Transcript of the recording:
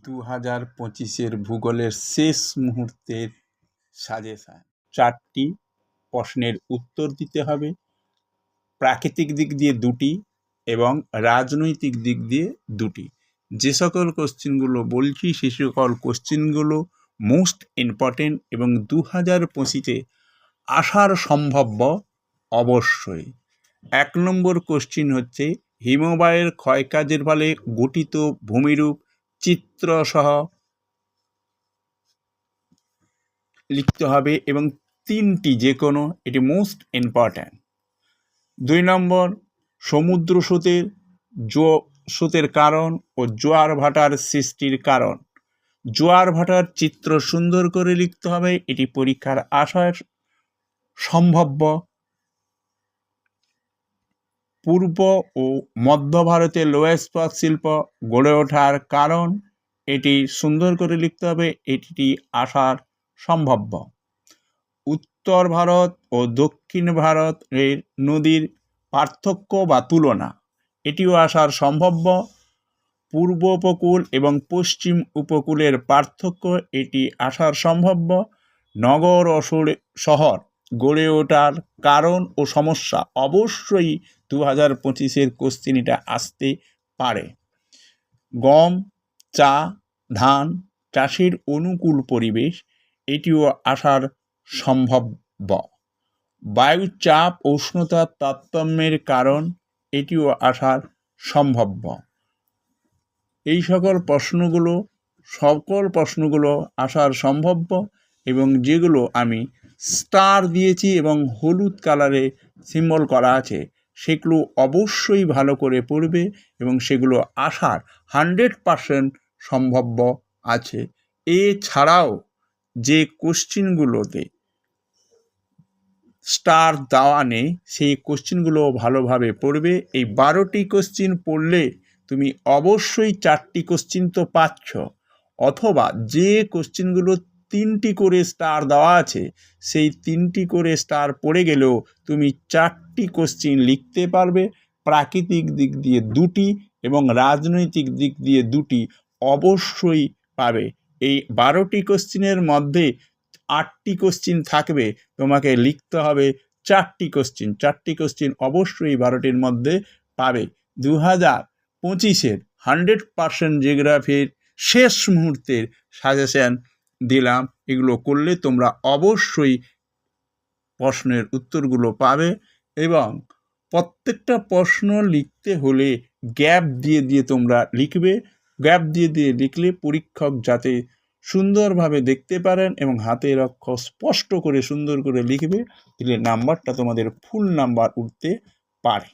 2025-এর ভূগোলের শেষ মুহূর্তের সাজেশান। 4টি প্রশ্নের উত্তর দিতে হবে, প্রাকৃতিক দিক দিয়ে 2টি এবং রাজনৈতিক দিক দিয়ে 2টি। যে সকল কোশ্চেনগুলো বলছি সে সকল কোশ্চেনগুলো মোস্ট ইম্পর্টেন্ট এবং 2025-এ আসার সম্ভাব্য অবশ্যই। 1 নম্বর কোশ্চেন হচ্ছে হিমবাহের ক্ষয়কাজের ফলে গঠিত ভূমিরূপ চিত্রসহ লিখতে হবে এবং 3টি যে কোনো, এটি মোস্ট ইম্পর্ট্যান্ট। 2 নম্বর সমুদ্র স্রোতের কারণ ও জোয়ার ভাটার সৃষ্টির কারণ। জোয়ার ভাটার চিত্র সুন্দর করে লিখতে হবে, এটি পরীক্ষার আসার সম্ভাব্য। পূর্ব ও মধ্য ভারতে লৌহ ইস্পাত শিল্প গড়ে ওঠার কারণ, এটি সুন্দর করে লিখতে হবে, এটি আসার সম্ভাব্য। উত্তর ভারত ও দক্ষিণ ভারতের নদীর পার্থক্য বা তুলনা, এটিও আসার সম্ভাব্য। পূর্ব উপকূল এবং পশ্চিম উপকূলের পার্থক্য, এটি আসার সম্ভাব্য। নগর ও শহর গড়ে ওঠার কারণ ও সমস্যা, অবশ্যই 2025-এর কোশ্চেন এটা আসতে পারে। গম, চা, ধান চাষের অনুকূল পরিবেশ, এটিও আসার সম্ভাব্য। বায়ুচাপ উষ্ণতার তারতম্যের কারণ, এটিও আসার সম্ভাব্য। এই সকল প্রশ্নগুলো আসার সম্ভাব্য এবং যেগুলো আমি স্টার দিয়েছি এবং হলুদ কালারে সিম্বল করা আছে, সেগুলো অবশ্যই ভালো করে পড়বে এবং সেগুলো আসার 100% সম্ভাব্য আছে। এছাড়াও যে কোশ্চেনগুলোতে স্টার দেওয়া নেই সেই কোশ্চেনগুলো ভালোভাবে পড়বে। এই 12টি কোশ্চেন পড়লে তুমি অবশ্যই 4টি কোশ্চেন তো পাচ্ছ, অথবা যে কোশ্চেনগুলো 3টি করে স্টার দেওয়া আছে সেই 3টি করে স্টার পড়ে গেলেও তুমি 4টি কোশ্চেন লিখতে পারবে। প্রাকৃতিক দিক দিয়ে 2টি এবং রাজনৈতিক দিক দিয়ে 2টি অবশ্যই পাবে। এই 12টি কোশ্চেনের মধ্যে 8টি কোশ্চেন থাকবে, তোমাকে লিখতে হবে 4টি কোশ্চেন। 4টি কোশ্চেন অবশ্যই 12টির মধ্যে পাবে। 2025-এর 100% জিওগ্রাফির শেষ মুহূর্তের সাজেশন দিলাম। এগুলো করলে তোমরা অবশ্যই প্রশ্নের উত্তরগুলো পাবে এবং প্রত্যেকটা প্রশ্ন লিখতে হলে গ্যাপ দিয়ে দিয়ে তোমরা লিখবে। গ্যাপ দিয়ে দিয়ে লিখলে পরীক্ষক যাতে সুন্দরভাবে দেখতে পারেন এবং হাতের অক্ষর স্পষ্ট করে সুন্দর করে লিখবে, দিলে নাম্বারটা তোমাদের ফুল নাম্বার উঠতে পারে।